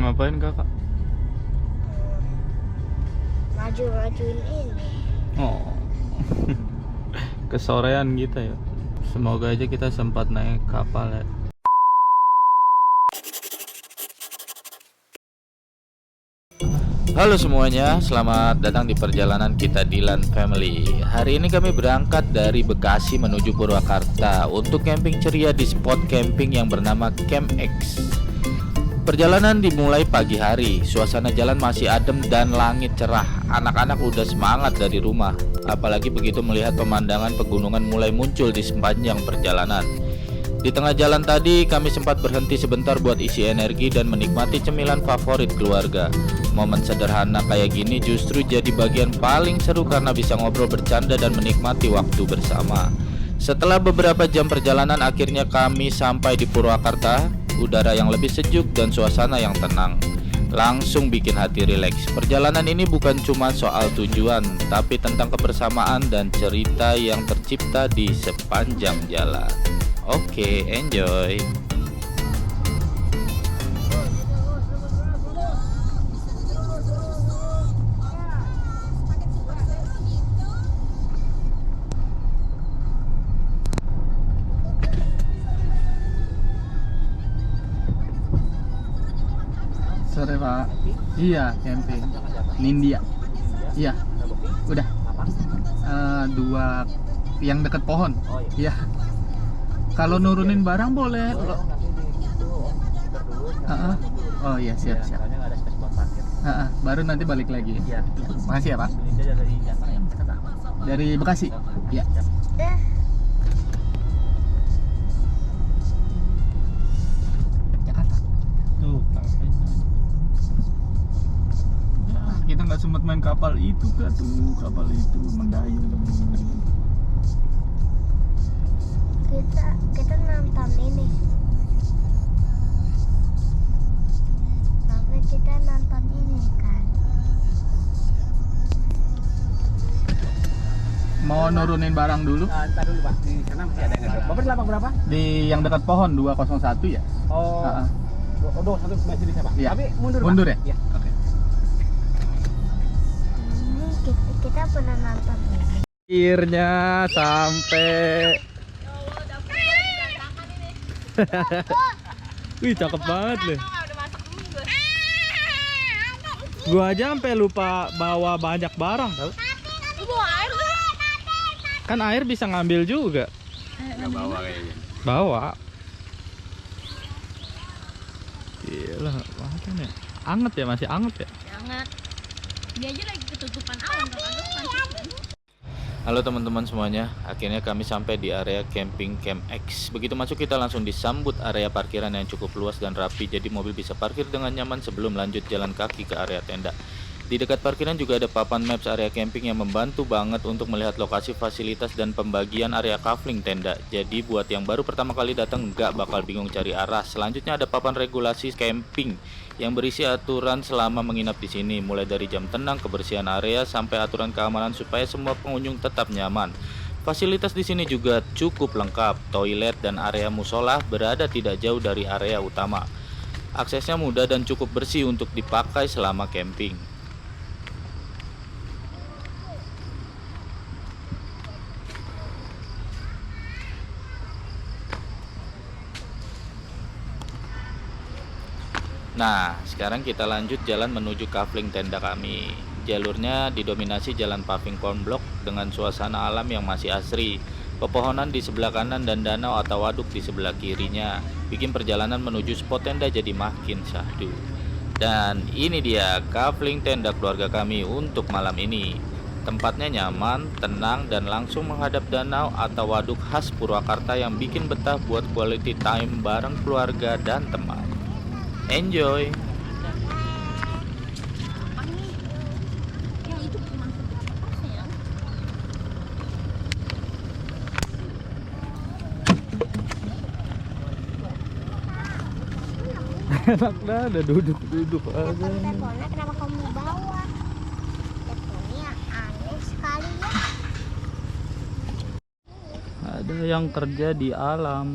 Ngapain kakak? Maju-majuin ini. Oh. Kesorean kita ya. Semoga aja kita sempat naik kapal ya. Halo semuanya, selamat datang di perjalanan kita Dilan Family. Hari ini kami berangkat dari Bekasi menuju Purwakarta untuk camping ceria di spot camping yang bernama Camp X. Perjalanan dimulai pagi hari, suasana jalan masih adem dan langit cerah. Anak-anak udah semangat dari rumah, apalagi begitu melihat pemandangan pegunungan mulai muncul di sepanjang perjalanan. Di tengah jalan tadi kami sempat berhenti sebentar buat isi energi dan menikmati cemilan favorit keluarga. Momen sederhana kayak gini justru jadi bagian paling seru karena bisa ngobrol bercanda dan menikmati waktu bersama. Setelah beberapa jam perjalanan akhirnya kami sampai di Purwakarta. Udara yang lebih sejuk dan suasana yang tenang langsung bikin hati rileks. Perjalanan ini bukan cuma soal tujuan, tapi tentang kebersamaan dan cerita yang tercipta di sepanjang jalan. Oke, enjoy. Sore Pak. Iya, camping. Nindya. Iya. Udah. Dua yang deket pohon. Iya. Kalau nurunin barang boleh. Oh iya, siap. Baru nanti balik lagi. Iya. Makasih ya Pak. Dari Bekasi. Iya. Kita nggak sempat main kapal itu kan tuh, kapal itu mendayung. Kita nonton ini. Tapi kita nonton ini kan. Mau nurunin barang dulu? Ntar dulu Pak, di sana masih ada yang ngedrop. Bapak di lapang berapa? Di yang dekat pohon 201 ya? Oh, oh, satu masih bisa Pak. Iya. Tapi mundur Mundur Pak. ya? Iya. Oke. Kita pernah nonton ini. Akhirnya sampai. Wih, cakep banget loh. Gua aja sampai lupa bawa banyak barang tau. Kan air bisa ngambil juga. Nggak bawa kayaknya. Bawa. Gila, makan ya. Anget ya, masih anget ya. Hangat. Dia aja lagi ketutupan awan kalau ada panas. Halo teman-teman semuanya, akhirnya kami sampai di area camping Camp X. Begitu masuk kita langsung disambut area parkiran yang cukup luas dan rapi, jadi mobil bisa parkir dengan nyaman sebelum lanjut jalan kaki ke area tenda. Di dekat parkiran juga ada papan maps area camping yang membantu banget untuk melihat lokasi fasilitas dan pembagian area kafling tenda. Jadi buat yang baru pertama kali datang nggak bakal bingung cari arah. Selanjutnya ada papan regulasi camping yang berisi aturan selama menginap di sini, mulai dari jam tenang, kebersihan area, sampai aturan keamanan supaya semua pengunjung tetap nyaman. Fasilitas di sini juga cukup lengkap. Toilet dan area musola berada tidak jauh dari area utama. Aksesnya mudah dan cukup bersih untuk dipakai selama camping. Nah, sekarang kita lanjut jalan menuju kafling tenda kami. Jalurnya didominasi jalan paving konblok dengan suasana alam yang masih asri. Pepohonan di sebelah kanan dan danau atau waduk di sebelah kirinya bikin perjalanan menuju spot tenda jadi makin syahdu. Dan ini dia kafling tenda keluarga kami untuk malam ini. Tempatnya nyaman, tenang, dan langsung menghadap danau atau waduk khas Purwakarta yang bikin betah buat quality time bareng keluarga dan teman. Enjoy. Yang itu masuk pasnya ya. Enak dah, ada duduk-duduk aja. Teleponnya kenapa kamu bawa? Teleponnya aneh sekali ya. Ada yang kerja di alam.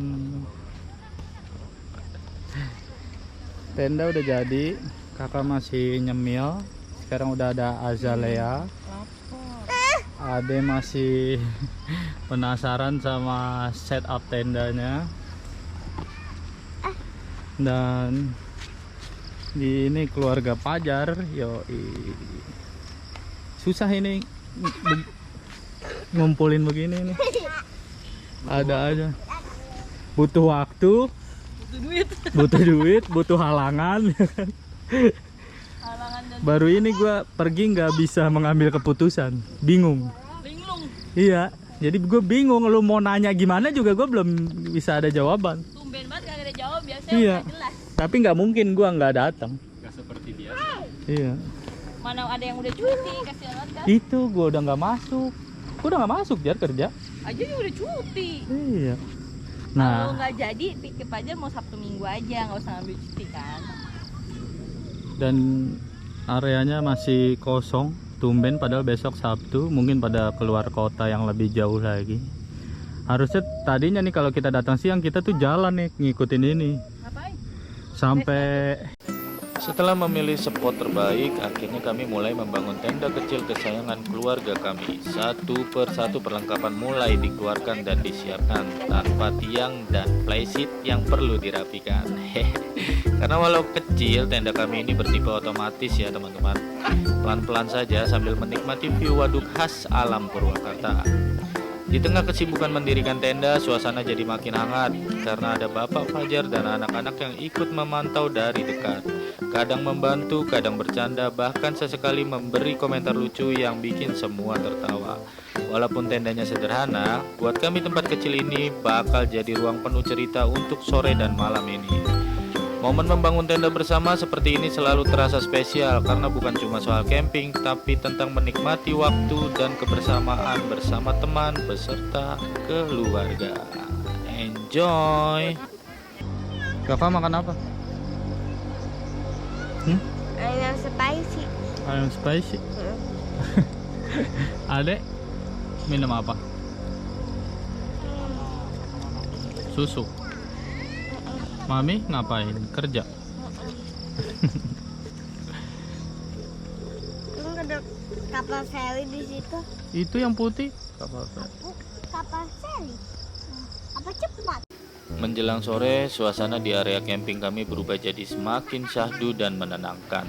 Tenda udah jadi, kakak masih nyemil. Sekarang udah ada azalea. Ade masih penasaran sama setup tendanya. Dan di ini keluarga Pajar, susah ini ngumpulin begini nih. Ada aja. Butuh waktu, butuh duit, butuh halangan. Baru ini gua pergi nggak bisa mengambil keputusan, bingung. Iya, jadi gue bingung. Lu mau nanya gimana juga gue belum bisa ada jawaban. Tumben banget gak ada jawab, biasanya Iya. udah jelas. Tapi nggak mungkin gue nggak datang. Nggak seperti biasa. Iya. Mana ada yang udah cuti, kasihan banget kan. Itu gue udah nggak masuk. Gue udah nggak masuk Jar kerja. Aja juga udah cuti. Iya. Kalau Nah, nggak jadi, pikir aja mau Sabtu Minggu aja, nggak usah ngambil cuti kan. dan areanya masih kosong. Tumben padahal besok Sabtu, mungkin pada keluar kota yang lebih jauh lagi. Harusnya tadinya nih kalau kita datang siang kita tuh jalan nih ngikutin ini Ngapain? sampai. Setelah memilih spot terbaik, akhirnya kami mulai membangun tenda kecil kesayangan keluarga kami. Satu persatu perlengkapan mulai dikeluarkan dan disiapkan tanpa tiang dan playseat yang perlu dirapikan. Karena walau kecil, tenda kami ini bertipe otomatis ya teman-teman. Pelan-pelan saja sambil menikmati view waduk khas alam Purwakarta. Di tengah kesibukan mendirikan tenda, suasana jadi makin hangat karena ada Bapak Fajar dan anak-anak yang ikut memantau dari dekat. Kadang membantu, kadang bercanda, bahkan sesekali memberi komentar lucu yang bikin semua tertawa. Walaupun tendanya sederhana, buat kami tempat kecil ini bakal jadi ruang penuh cerita untuk sore dan malam ini. Momen membangun tenda bersama seperti ini selalu terasa spesial karena bukan cuma soal camping, tapi tentang menikmati waktu dan kebersamaan bersama teman beserta keluarga. Enjoy. Kakak makan apa? Ayam spicy. Ayam spicy. Adek minum apa? Susu. Mami ngapain? Kerja. Emang ada kapal feri di situ? Itu yang putih. Kapal. Kapal feri. Apa cepat? Menjelang sore, suasana di area camping kami berubah jadi semakin syahdu dan menenangkan.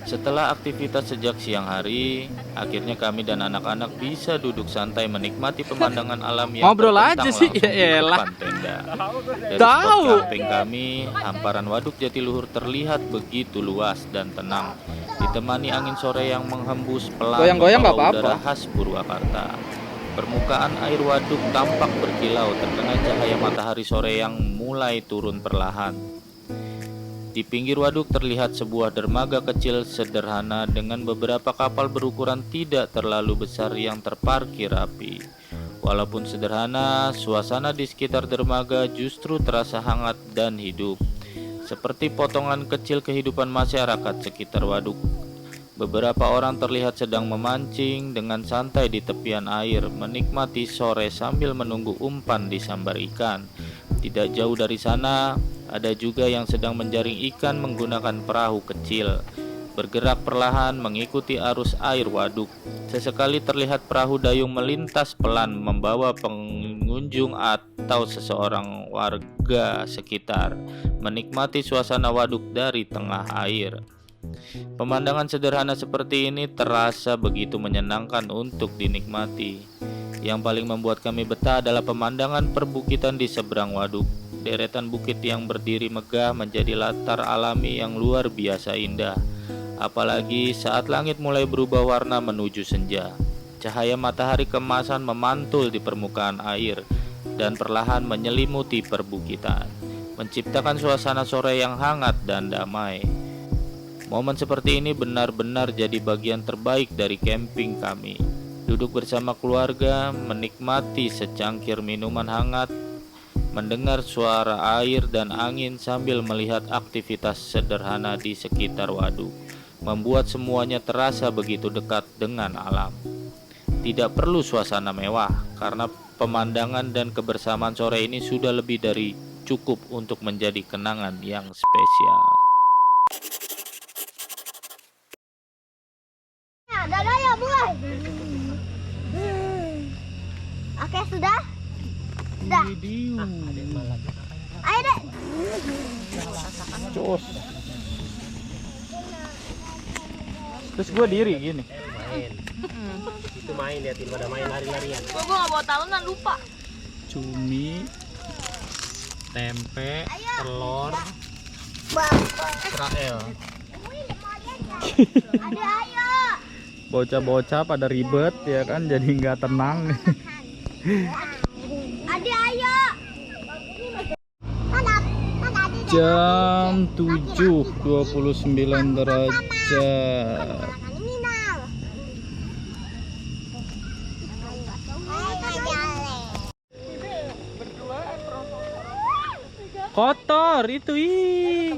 Setelah aktivitas sejak siang hari, akhirnya kami dan anak-anak bisa duduk santai menikmati pemandangan alam yang Ngobrol terbentang aja sih, langsung di ya elah. depan tenda. Dari Tahu. spot camping kami, hamparan Waduk Jatiluhur terlihat begitu luas dan tenang, ditemani angin sore yang menghembus pelan Goyang-goyang nggak membawa apa-apa. udara khas Purwakarta. Permukaan air waduk tampak berkilau terkena cahaya matahari sore yang mulai turun perlahan. Di pinggir waduk terlihat sebuah dermaga kecil sederhana dengan beberapa kapal berukuran tidak terlalu besar yang terparkir rapi. Walaupun sederhana, suasana di sekitar dermaga justru terasa hangat dan hidup, seperti potongan kecil kehidupan masyarakat sekitar waduk. Beberapa orang terlihat sedang memancing dengan santai di tepian air, menikmati sore sambil menunggu umpan di sambar ikan. Tidak jauh dari sana, ada juga yang sedang menjaring ikan menggunakan perahu kecil, bergerak perlahan mengikuti arus air waduk. Sesekali terlihat perahu dayung melintas pelan membawa pengunjung atau seseorang warga sekitar menikmati suasana waduk dari tengah air. Pemandangan sederhana seperti ini terasa begitu menyenangkan untuk dinikmati. Yang paling membuat kami betah adalah pemandangan perbukitan di seberang waduk. Deretan bukit yang berdiri megah menjadi latar alami yang luar biasa indah. Apalagi saat langit mulai berubah warna menuju senja. Cahaya matahari keemasan memantul di permukaan air dan perlahan menyelimuti perbukitan, menciptakan suasana sore yang hangat dan damai. Momen seperti ini benar-benar jadi bagian terbaik dari camping kami. Duduk bersama keluarga, menikmati secangkir minuman hangat, mendengar suara air dan angin sambil melihat aktivitas sederhana di sekitar waduk, membuat semuanya terasa begitu dekat dengan alam. Tidak perlu suasana mewah, karena pemandangan dan kebersamaan sore ini sudah lebih dari cukup untuk menjadi kenangan yang spesial. Dah. Ayo deh. Cus. Terus gue diri gini. Main. Itu main ya, pada main lari-larian. Gua nggak bawa talunan, lupa. Cumi, tempe, telur, Bapak. Israel. Ada ayo. Bocah-bocah pada ribet ya kan, jadi nggak tenang. Ada ayo. Mana? Mana ada? Jam 7:29 derajat. Ini nang. Kotor itu ih.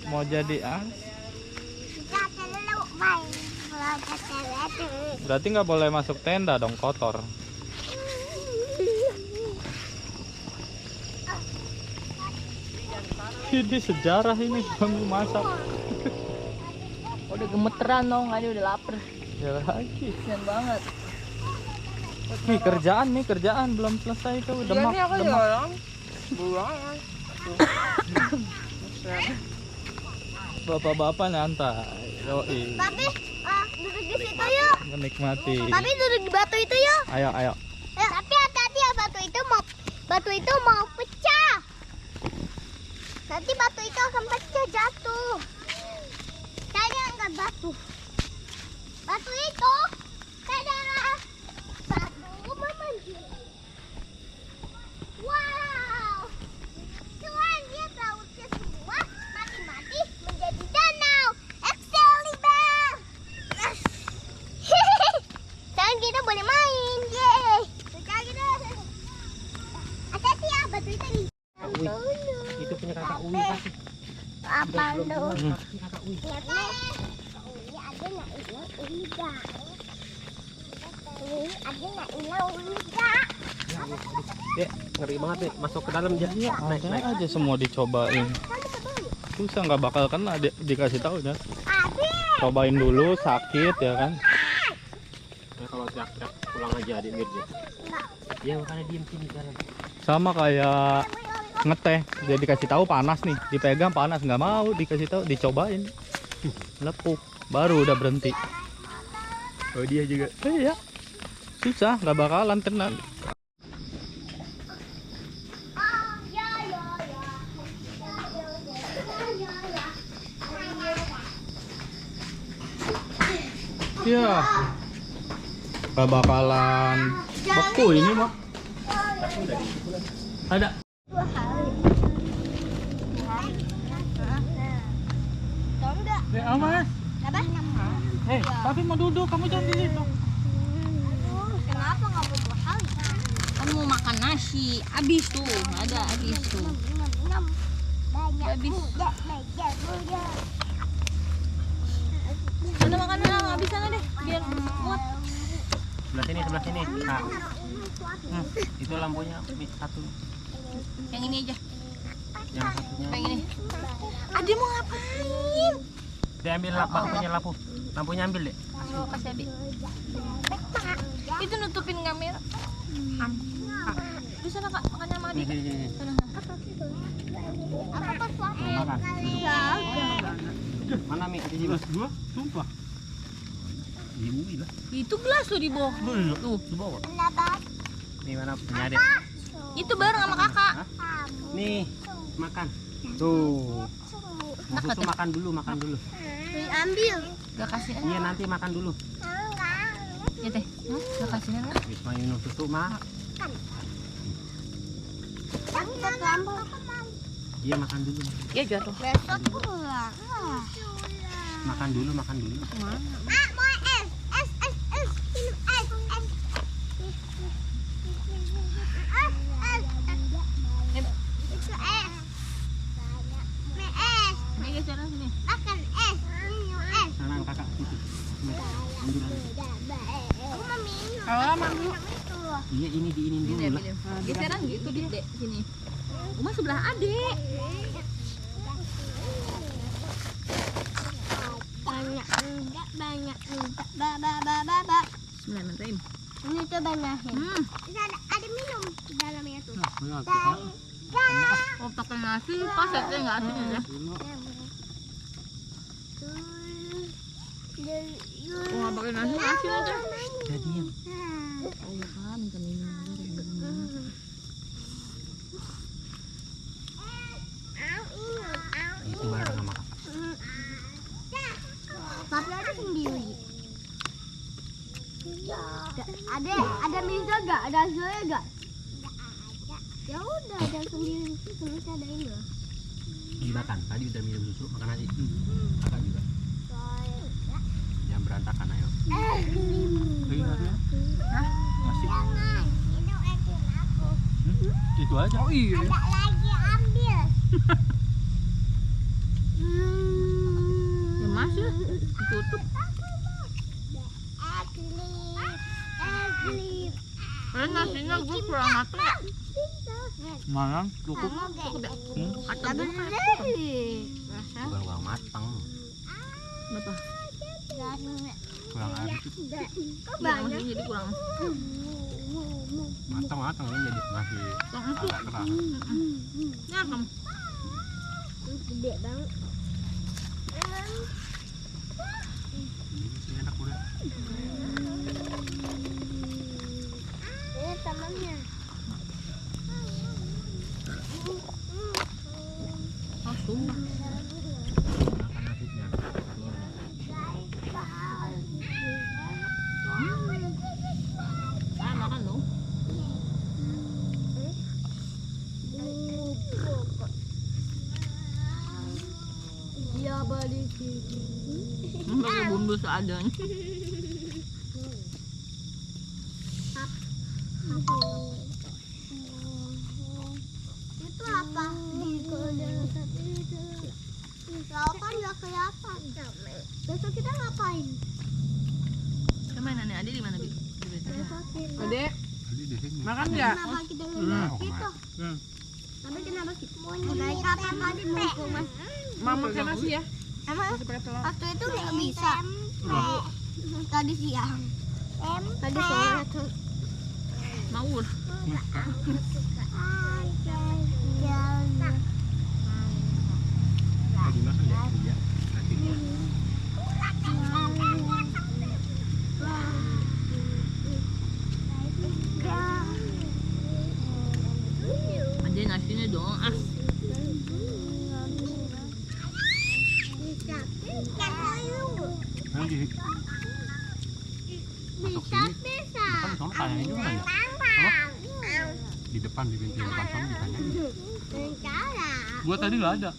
Mau jadi berarti nggak boleh masuk tenda dong, kotor. Ini sejarah ini bambu masak. Udah gemeteran dong, ada udah lapar. Ya lagi. Kasian banget. Nih kerjaan belum selesai tuh, demak. Bapak-bapak nyantai. Yoi. Papi, duduk di situ yuk. Menikmati. Papi duduk di batu itu yuk. Ayo. Ayo. Tapi hati-hati ya, batu itu mau pecah. Nanti batu itu akan pecah, jatuh. Saya angkat batu. Batu itu adalah batu memanjir. Wow. Selanjutnya lautnya semua mati-mati menjadi danau. Excalibur. Sekarang kita boleh main. Yeay. Sekarang kita hati-hati ya, batu itu di Itu punya kakak Uwi pasti. apa lu? Kakak Uwi. Uwi ada nak hilang Uwi gak? Uwi ada nak hilang Uwi gak? Dek, ngeri banget deh. Masuk ke dalam aja. Naik. Ada aja semua dicobain. Susah nggak bakal kena, dikasih tahu ya. Abi. Cobain dulu, sakit ya kan. Nah, kalau teriak-teriak pulang aja adik Mirja. Ya makanya diem sini sekarang. Sama kayak ngeteh, dia dikasih tahu panas nih, dipegang panas, nggak mau dikasih tahu, dicobain, lepuk, baru udah berhenti. Oh dia juga, iya, susah, nggak bakalan kena. Iya, nggak bakalan beku ini mah. Ada. Tahu enggak? Mas. Apa? Tapi mau duduk, kamu jangan di situ. Kenapa nggak mau buah? Kamu mau makan nasi, habis tuh, ada habis tuh. Banyak Habis. budak, banyak budak. Sana makan sana, habis sana deh, biar muat. Sebelah sini. Nah. Itu lampunya satu. Yang ini aja, Yang satunya. yang ini. Ade mau ngapain? Dia ambil punya lampu. Lampunya ambil deh. Ayo kasih Ade. Itu nutupin kamera. Di sana kak, makannya sama Ade. Sana. Apa pas suami? Makan. Kagak. Mana Mi? Di sini. Dua, sumpah. Ini lah. Itu gelas tuh di bawah. Tuh. Di bawah. Kenapa? Nih mana punya Adek? Itu bareng sama kakak. Nih, makan. Tuh. Mau susu makan dulu. Ambil. Gak kasih aja. Iya nanti makan dulu. Ya teh, gak kasih aja. Habis minum susu mah. Iya makan dulu. Ya jatuh. Besok pulang. Makan dulu. Ah, mau es. Minum es. Itu es. Mie es. Ini sana sini. Makan es. Minum es. Sana kakak situ. Ambil. Aku mau minum. Minum itu. Iya ini diinin dulu lah. Geseran gitu di dek sini. Uma sebelah Adek. Banyak enggak. Ba. Bismillahirrahmanirrahim. Ini coba nyahin. Ada minum di dalamnya tuh. Oh pakai nasi, pas ya nggak asin ya. Oh nggak pakai nasi, asin aja. Jadian. Oh ya kan, minta minum aja. Itu bareng sama kakak. Tapi ada sendiri. Ada Mirza gak? Ada Zoya gak? Ya udah ada sendiri terus ada ini loh. Dimakan. Tadi udah minum susu, makan nasi. Kakak juga. Jangan berantakan ayo. Lagi nasinya? Nasi. Jangan, itu ekin aku. Itu aja. Oh iya. Ada lagi ambil. Ya masih lah, ditutup. Eklip. Nasinya gue kurang matang ya. Mana? Cukup. Cukup ya? Ada Rasa Bukan kurang matang. berapa? Kurang air itu. Banyak jadi kurang. Matang kan jadi masih Yang itu agak keras. nyakam. Gede banget. Ini enak udah. Ini temannya. Oh sumpah. Makan nasinya. Makan dong. Dia balik sini. Pakai bumbu seadanya. Itu apa? Lautan nggak kelihatan. Besok kita ngapain? Kita mainannya Ade di mana, Bi? Adek, Tadi di sini. makan nggak? Kenapa kita nggak gitu? Tapi kenapa kita mau naik kapan tadi mumpung mas? Mama makan nasi ya? Emang Nasi pakai telur. waktu itu nggak bisa. Tadi siang. Tadi sore tuh. Maur. Tadi makan ya? Iya. Nasinya. Ade nasinya dong. Ah, Nanti Bisa bisa. kan sono tanya juga ya. Di depan di pintu depan sono ditanya. Gua tadi nggak ada.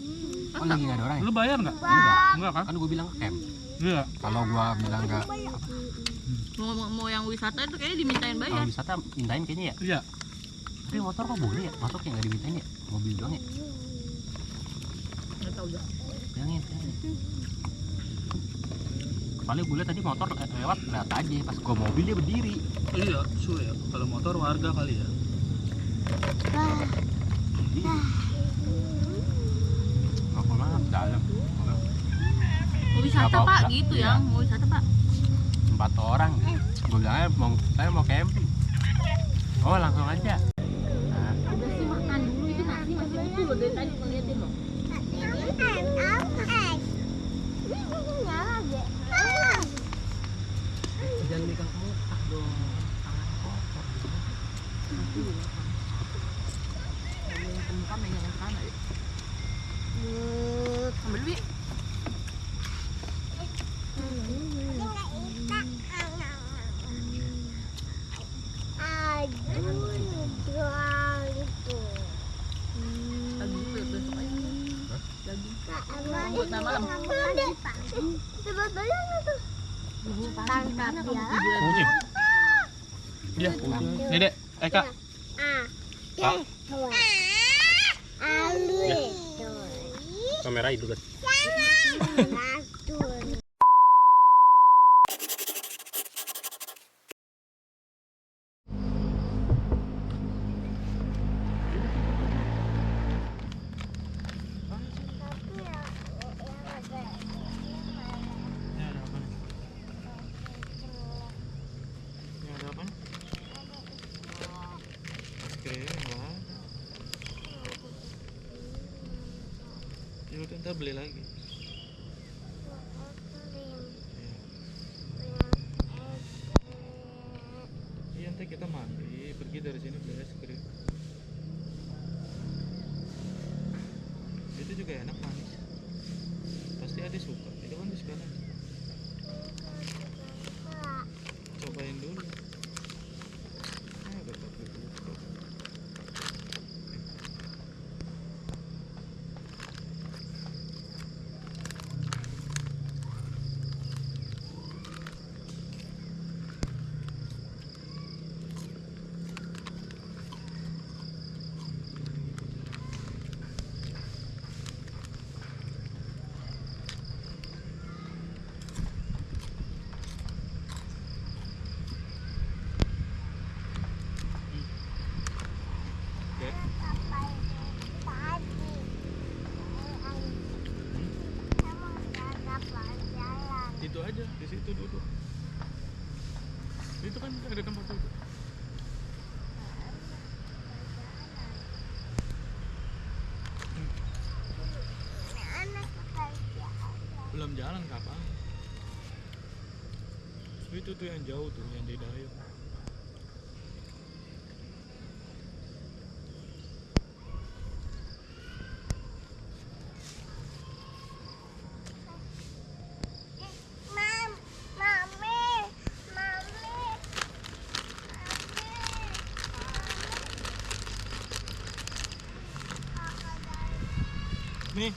Oh lagi nggak ada orang ya? Lu bayar nggak? Enggak. Enggak kan? Kan gue bilang camp. Iya. Kalau gua bilang nggak, mau yang wisata itu kayaknya dimintain kalau bayar. wisata mintain kayaknya ya. Iya. Tapi motor kok boleh ya? Masuk yang nggak dimintain ya? Mobil doang ya? Nggak tahu dah. Bilangin. Paling boleh tadi motor lewat aja. Pas gua mobil dia berdiri. Iya, suwe ya. Kalau motor warga kali ya. Nggak pernah dalam. Mau wisata Nggak Pak apa-apa. gitu Iya. ya, mau wisata Pak. 4 orang. Gue bilangnya saya mau camping. Oh langsung aja. Nah, Udah sih makan dulu, itu nasi masih utuh loh dari tadi ngeliatin loh. jangan megang muka dong. Tangan kotor. Muka megang yang kanan ya. Ambil Bi. Lagi besok aja. Lagi. Buat malam. Sebetulnya tuh. Tangkap dia. Kunyit. Iya. Nih dek, Eka. Kak. Alus. Kamera itu kan. Ini ada apa nih? udah ntar beli lagi. Iya, nanti kita mandi, pergi dari sini beli es krim. Itu juga enak, manis. Pasti Ade suka. Itu kan disukain aja. Cobain dulu. Udah tapi buka. Itu aja, di situ duduk. Itu kan ada tempat duduk. Belum jalan kapan? Itu tuh yang jauh tuh, yang di Dayung. Nih,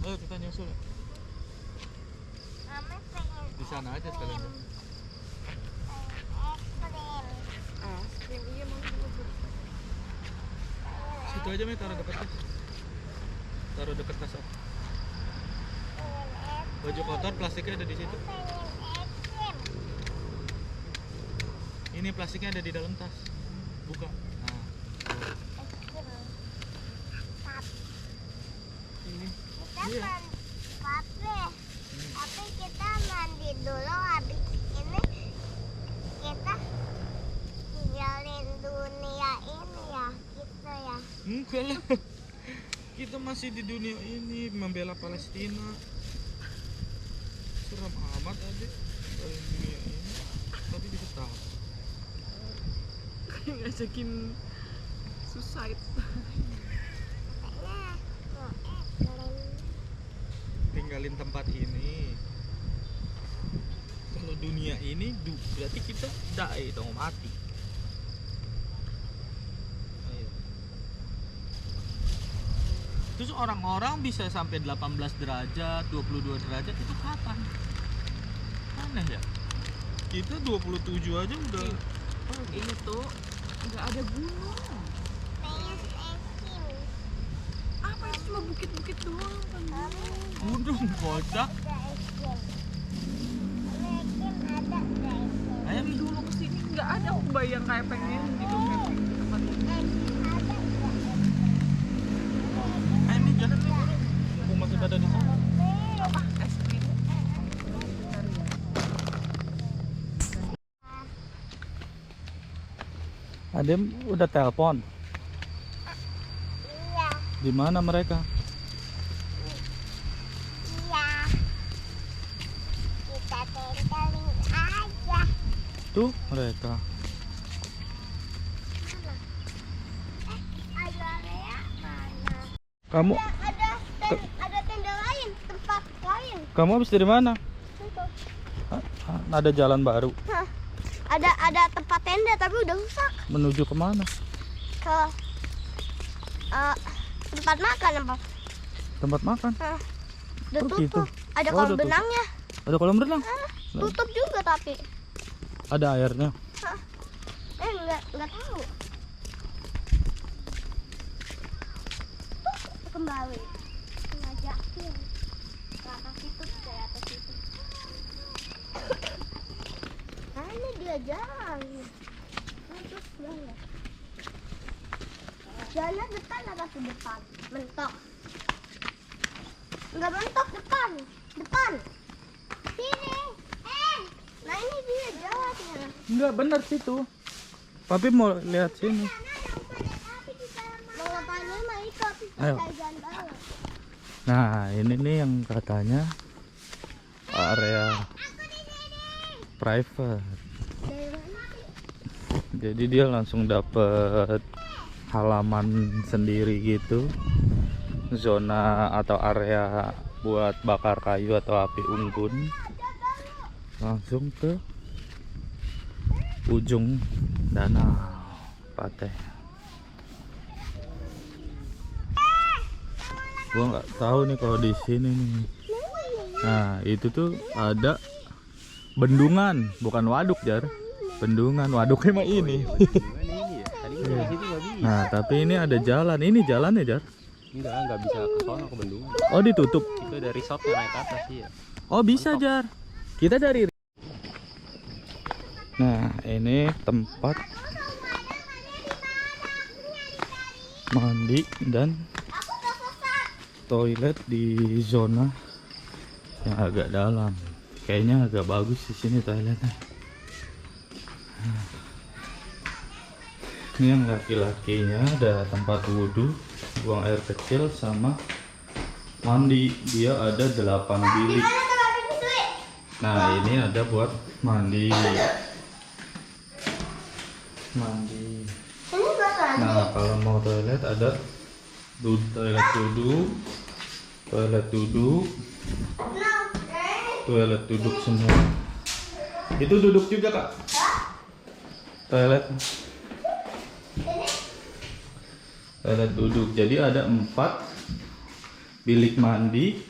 ayo kita nyusul. Di sana aja sekalian. Es krim iya mau dulu. Situ aja nih, taruh dekat tas. Taruh dekat tas aku. Baju kotor plastiknya ada di situ. Ini plastiknya ada di dalam tas. Buka. Nah. Ini. Iya. Tapi kita mandi dulu, habis ini kita tinggalin dunia ini ya, gitu ya. Enggak lah. Kita masih di dunia ini membela Palestina. Seram amat aja dari dunia ini. Tapi bisa tahu. Ngajakin suicide. Tinggalin tempat ini. Kalau dunia ini berarti kita die dong, mati. Ayo. Terus orang-orang bisa sampai 18 derajat, 22 derajat itu kapan? Aneh ya. Kita 27 aja udah. Ini tuh nggak ada gunung. Apa itu cuma bukit-bukit doang kan? Gunung kocak. Ayo dulu kesini nggak ada, aku bayang kayak pengen gitu camping di tempat ini. Ayo nih jalan nih. Aku masih pada di sana. Apa es krim? Adem udah telepon. Iya, Di mana mereka? iya. Kita tempelin aja. Tuh mereka. Ayahnya mana? Kamu Ada tenda lain, tempat lain. kamu habis dari mana? Itu. Ada jalan baru. Hah. Ada tempat tenda tapi udah rusak. Menuju kemana? Ke tempat makan apa? Tempat makan. Udah Oh, tutup. gitu. Ada Oh, kolam udah tutup. benangnya. Ada kolam renang. Tutup juga tapi. Ada airnya. Enggak tahu. Tuh, kembali. Ngajakin. Ke atas itu, ke atas itu. Nah, ini dia jalan. Terus banget. Jalannya depan apa tuh depan? Mentok. Enggak mentok, depan. Depan. Sini. Nah ini dia jalannya. Enggak benar situ. Papi mau lihat sini. Mau ngapain mah ikut. Ayo. Jangan bawa. Nah, ini nih yang katanya area private. Dari mana? Jadi dia langsung dapet halaman sendiri gitu. Zona atau area buat bakar kayu atau api unggun. Langsung ke ujung danau Pateh. Gua nggak tahu nih kalau di sini nih. Nah, itu tuh ada bendungan, bukan waduk, Jar. Bendungan, waduknya mah ini. Nah, tapi ini ada jalan. Ini jalannya, Jar. Enggak bisa ke sono, ke bendungan. Oh, ditutup. Itu dari resort naik ke atas ya. Oh, bisa, Jar. Kita dari. Nah, ini tempat mandi dan toilet di zona yang agak dalam. Kayaknya agak bagus di sini toiletnya. Ini yang laki-lakinya ada tempat wudhu, buang air kecil sama mandi. Dia ada 8 bilik. Nah, ini ada buat mandi. Nah, kalau mau toilet ada toilet duduk, toilet duduk semua. Itu duduk juga, Kak. Toilet duduk. Jadi ada 4 bilik mandi,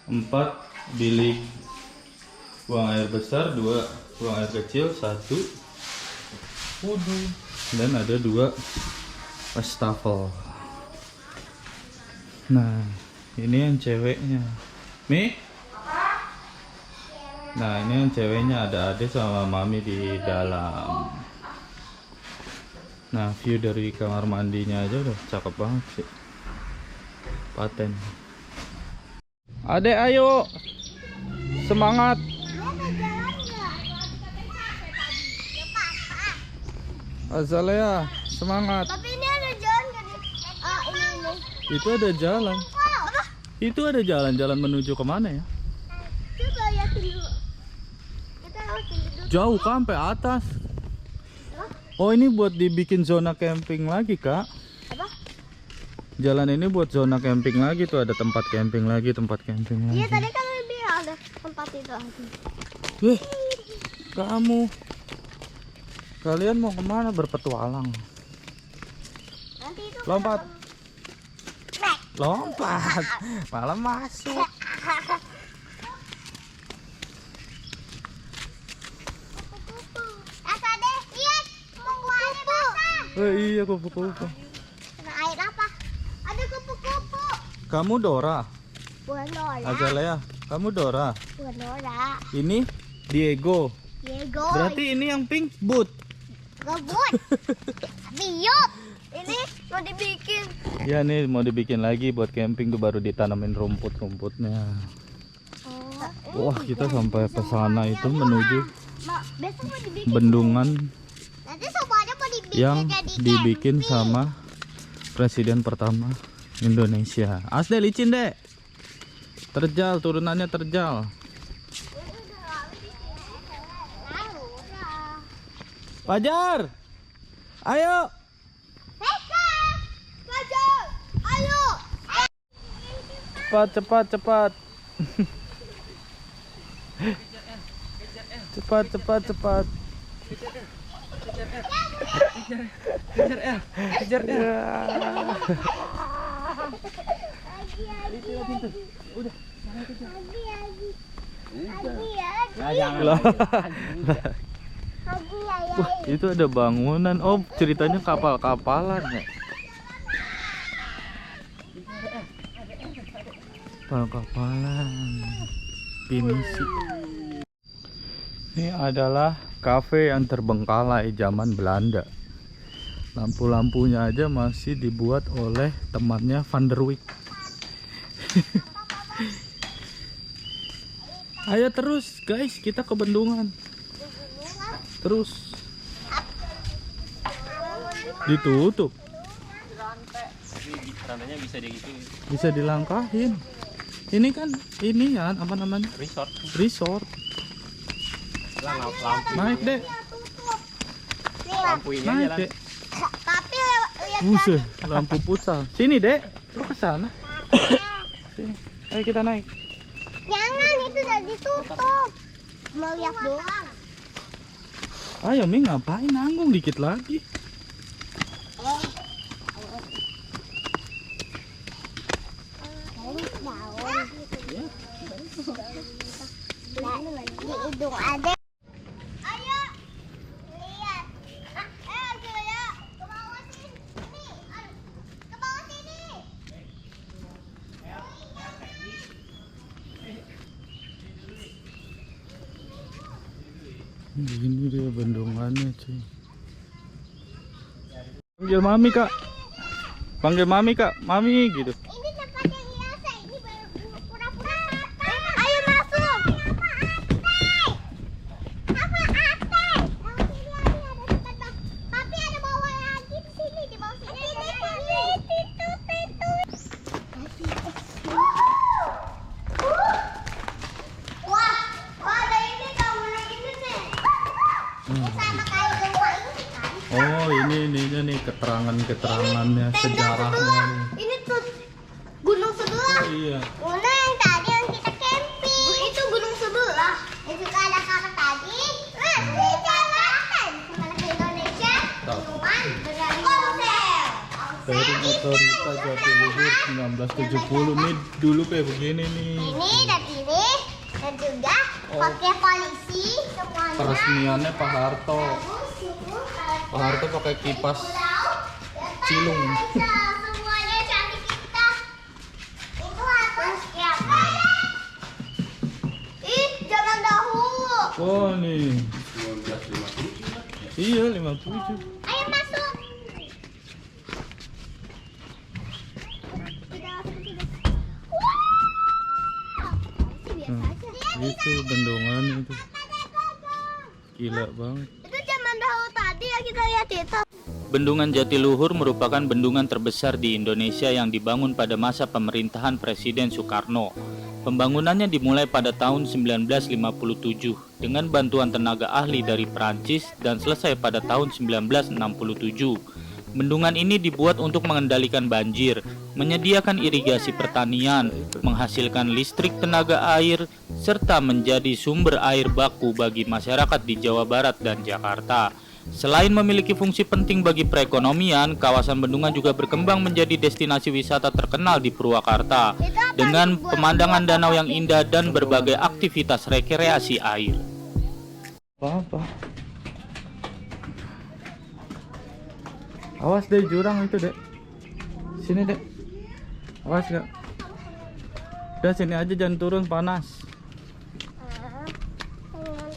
4 bilik buang air besar, 2 buang air kecil, 1 wudhu, dan ada 2 wastafel. Nah, ini yang ceweknya. Mi? Nah, ini yang ceweknya, ada Ade sama Mami di dalam. Nah, view dari kamar mandinya aja udah cakep banget sih. Paten. Ade, ayo. Semangat. Azalea, semangat. Tapi ini ada jalan nggak nih? Ah, ini. Itu ada jalan. Itu ada jalan menuju kemana ya? Coba lihat dulu. Kita harus duduk. Jauh kan sampai atas. Oh, ini buat dibikin zona camping lagi, Kak. Apa? Jalan ini buat zona camping lagi tuh, ada tempat camping lagi, Iya, tadi kan lu bilang ada tempat itu aja. Wih, kamu. Kalian mau kemana berpetualang? Nanti itu Lompat. Lompat. Malah masuk. Ade, lihat kupu-kupu basah. Iya, kupu-kupu. Kena air apa? Ada kupu-kupu. Kamu Dora, Bukan Dora. Azalea. Kamu Dora. Bukan Dora. Ini Diego. Diego. Berarti ini yang pink boot. Gabut. Biut. Ini mau dibikin. Ya, nih mau dibikin lagi buat camping tuh, baru ditanamin rumput-rumputnya. Wah, kita sampai ke sana itu menuju Besok mau dibikin. bendungan Nanti semuanya mau dibikin yang jadi dibikin camping. sama presiden pertama Indonesia. Asli licin, Dek. Terjal, turunannya terjal. Fajar, ayo. Fajar, ayo. Cepat. cepat. Kejar El. Lah. Wah, itu ada bangunan. Oh, ceritanya kapal-kapalan ya. Kapal-kapalan. Pinisi. Ini adalah kafe yang terbengkalai zaman Belanda. Lampu-lampunya aja masih dibuat oleh temannya Van der Wijk. Ayo terus guys, kita ke bendungan. Terus. Ditutup. Rantainya bisa digituin. Bisa dilangkahin. Ini kan ini ya apa namanya? Resort. Resort. Lampu Naik deh. lampu ini Naik aja deh. Tapi lihat Buset, lampu futsal. Sini dek. Lu ke sana. Sini. Ayo kita naik. jangan, itu udah ditutup. Mau lihat doang. Ayo Mi, ngapain nanggung dikit lagi? Di hidung ada. Ayo lihat. Julia, ke bawah sini. Ke bawah sini. Ini dia bendungannya cuy. Panggil mami kak. Panggil mami kak. Mami gitu. Ini tempat yang biasa. Ini pura-pura santai. Ayo masuk. Apa ate? Tapi ada bawah lagi di sini, di bawah sini. Wah, ada ini tahu lagi nih. Sama kayak gempa ini kan. Oh ininya nih keterangannya sejarahnya nih. Ini tuh gunung sebelah. Oh, iya. Gunung yang tadi yang kita camping. Itu gunung sebelah. Itu kan ada kakak tadi. Di jalan. Kembali ke Indonesia. Cuman berani konsep. Dari Motorita Jatiluhur 1970 nih dulu kayak begini nih. Ini dan ini dan juga pakai polisi semuanya. Peresmiannya Pak Harto. Pak Harto pakai kipas cilung. Semuanya cantik kita. Itu atas siapa? Ih, jangan dahulu. Oh nih. Iya 57. Ayo masuk. Itu bendungan itu. Gila banget. Itu zaman dahulu tadi ya kita lihat itu. Bendungan Jatiluhur merupakan bendungan terbesar di Indonesia yang dibangun pada masa pemerintahan Presiden Soekarno. Pembangunannya dimulai pada tahun 1957 dengan bantuan tenaga ahli dari Prancis dan selesai pada tahun 1967. Bendungan ini dibuat untuk mengendalikan banjir, menyediakan irigasi pertanian, menghasilkan listrik tenaga air, serta menjadi sumber air baku bagi masyarakat di Jawa Barat dan Jakarta. Selain memiliki fungsi penting bagi perekonomian, kawasan bendungan juga berkembang menjadi destinasi wisata terkenal di Purwakarta dengan pemandangan danau yang indah dan berbagai aktivitas rekreasi air. Apa? Awas deh jurang itu dek. Sini dek. Awas gak? Udah sini aja jangan turun panas.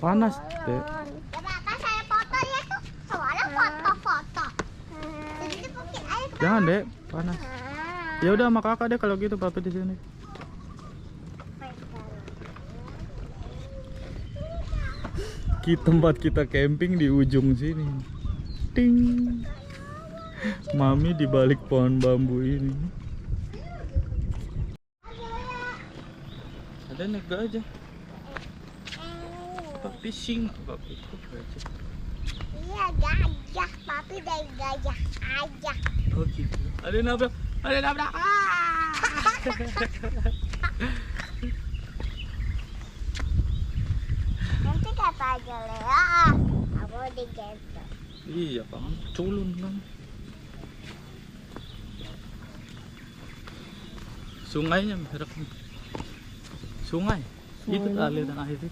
Panas dek. Coba saya foto ya tuh. Soalnya foto-foto. Jadi mungkin ayo ke Jangan dek, panas. Ya udah sama kakak deh kalau gitu papi di sini. Tempat kita camping di ujung sini. Ting. Mami di balik pohon bambu ini. Ada naik aja. Papi sing, papi gajah. Iya gajah, papi dari gajah aja. Oh gitu. Ada nabrak, ada nabrak. Nanti kata aja Lea, kamu digendong. Iya, kamu culun kan. Sungainya merek. Sungai. Itu aliran air itu.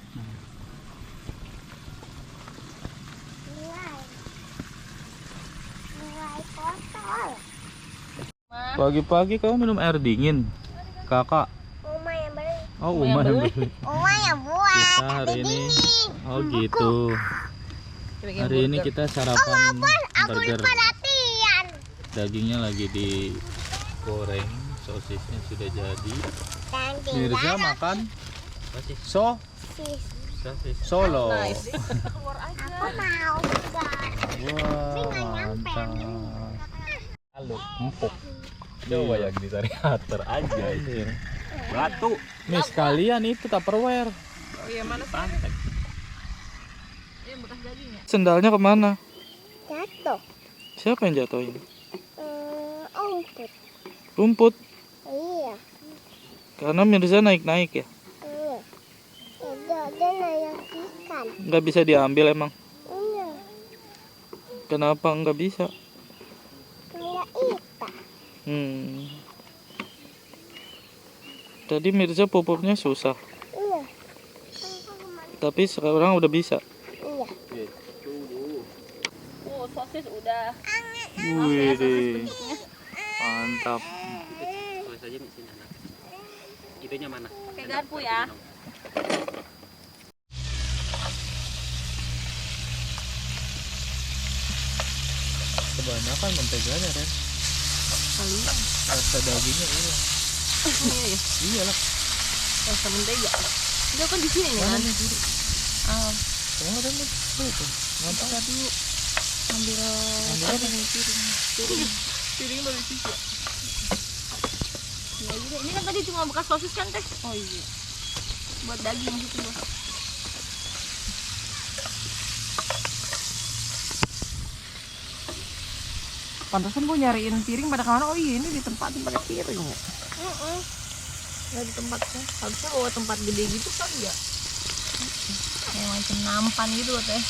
Mulai kotor. Pagi-pagi kamu minum air dingin. Kakak. Uma yang beli. Oh, Uma yang beli. Uma yang buat. Kita hari Tapi ini. dingin. Oh gitu. Hari ini kita sarapan Aku burger. lupa latihan. Dagingnya lagi digoreng, sosisnya sudah jadi. Dan Mirza tinggal makan so sosis. Solo. Keluar aja. Aku mau juga. Wah, mantap. Halo, empuk. Coba yang di variator aja ini. Batu. Nih sekalian itu Tupperware. Oh iya, mana sih? Ini bekas daging ya. Sendalnya kemana? Jatuh. Siapa yang jatuhin? Rumput. Rumput. Iya. Karena Mirza naik-naik ya. Iya. Ada naik ikan. Nggak bisa diambil emang. Iya. Kenapa nggak bisa? Kayak ikan. Tadi Mirza pupuknya susah. Iya. Tapi sekarang udah bisa. Iya. Oh, sosis udah. Wih deh. Mantap. Tulis aja di sini anak. Itunya mana? Pakai garpu ya. Kebanyakan menteganya kan. Rasa dagingnya hilang. Iya ya. Iyalah. Rasa mentega. Udah kan di sini nih kan. Ah, Oh, ada nih. Tuh. Mantap dulu. ambil apa? Piring baru cuci. ya juga. Ini kan tadi cuma bekas sosis kan, Teh? Oh iya. Buat daging maksudnya gua. Pantesan gue nyariin piring pada kemana? Oh iya, ini ditempatin pakai piring ya. Nggak di tempatnya. Harusnya bawa tempat gede gitu kan ya. Kayak macam nampan gitu loh, Teh.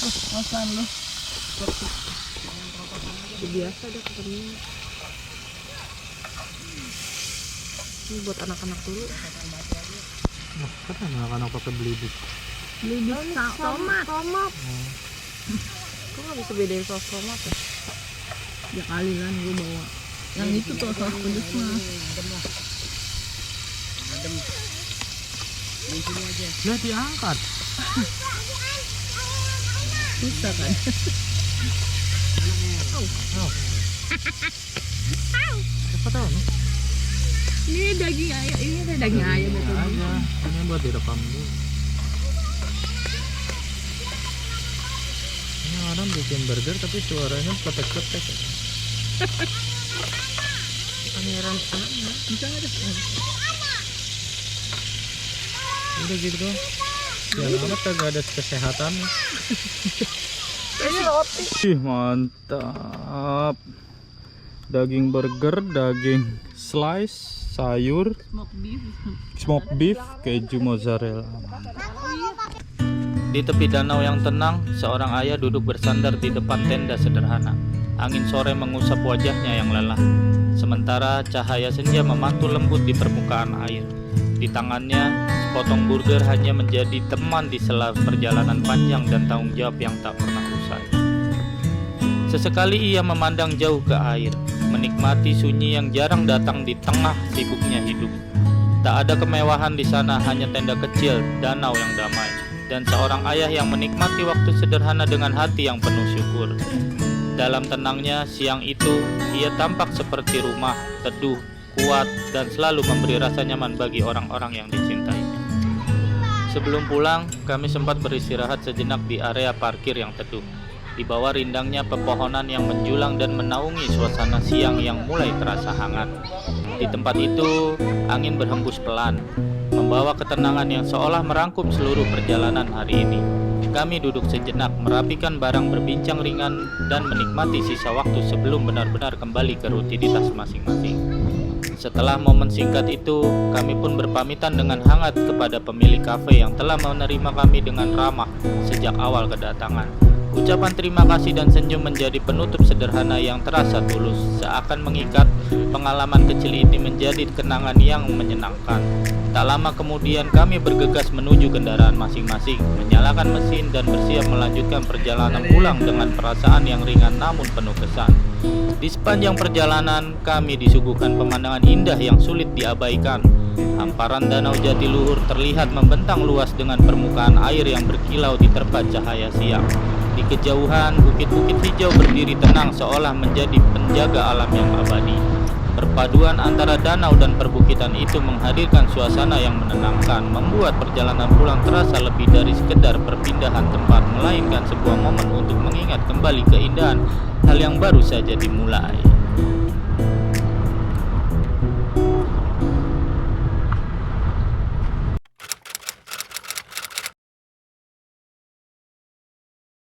Masakan lu. Biasa deh ketemu. Ini buat anak-anak dulu. Kan anak-anak pakai belibut. Beli tomat. Kok nggak bisa bedain saus tomat ya? Ya kali kan gue bawa. Yang itu tuh saus pedes mah. Lihat diangkat. Susah kan. Siapa tahu nih? Ini daging ayam. Ini ada daging ayam itu. Aja. Ini buat direkam dulu. Ini orang bikin burger tapi suaranya ketek-ketek. Pangeran sana. Bisa ada. Udah gitu doang. Ya amat kagak ada kesehatannya. Ini roti. Ih, mantap. Daging burger, daging slice, sayur, smoked beef, keju mozzarella. Di tepi danau yang tenang, seorang ayah duduk bersandar di depan tenda sederhana. Angin sore mengusap wajahnya yang lelah. Sementara cahaya senja memantul lembut di permukaan air. Di tangannya, sepotong burger hanya menjadi teman di sela perjalanan panjang dan tanggung jawab yang tak pernah usai. Sesekali ia memandang jauh ke air, menikmati sunyi yang jarang datang di tengah sibuknya hidup. Tak ada kemewahan di sana, hanya tenda kecil, danau yang damai, dan seorang ayah yang menikmati waktu sederhana dengan hati yang penuh syukur. Dalam tenangnya, siang itu, ia tampak seperti rumah, teduh, kuat, dan selalu memberi rasa nyaman bagi orang-orang yang dicintainya. Sebelum pulang, kami sempat beristirahat sejenak di area parkir yang teduh. Di bawah rindangnya pepohonan yang menjulang dan menaungi suasana siang yang mulai terasa hangat. Di tempat itu, angin berhembus pelan, membawa ketenangan yang seolah merangkum seluruh perjalanan hari ini. Kami duduk sejenak, merapikan barang, berbincang ringan, dan menikmati sisa waktu sebelum benar-benar kembali ke rutinitas masing-masing. Setelah momen singkat itu, kami pun berpamitan dengan hangat kepada pemilik kafe yang telah menerima kami dengan ramah sejak awal kedatangan. Ucapan terima kasih dan senyum menjadi penutup sederhana yang terasa tulus, seakan mengikat pengalaman kecil ini menjadi kenangan yang menyenangkan. Tak lama kemudian kami bergegas menuju kendaraan masing-masing, menyalakan mesin dan bersiap melanjutkan perjalanan pulang dengan perasaan yang ringan namun penuh kesan. Di sepanjang perjalanan kami disuguhkan pemandangan indah yang sulit diabaikan. Hamparan danau Jatiluhur terlihat membentang luas dengan permukaan air yang berkilau diterpa cahaya siang. Di kejauhan, bukit-bukit hijau berdiri tenang seolah menjadi penjaga alam yang abadi. Perpaduan antara danau dan perbukitan itu menghadirkan suasana yang menenangkan, membuat perjalanan pulang terasa lebih dari sekedar perpindahan tempat, melainkan sebuah momen untuk mengingat kembali keindahan hal yang baru saja dimulai.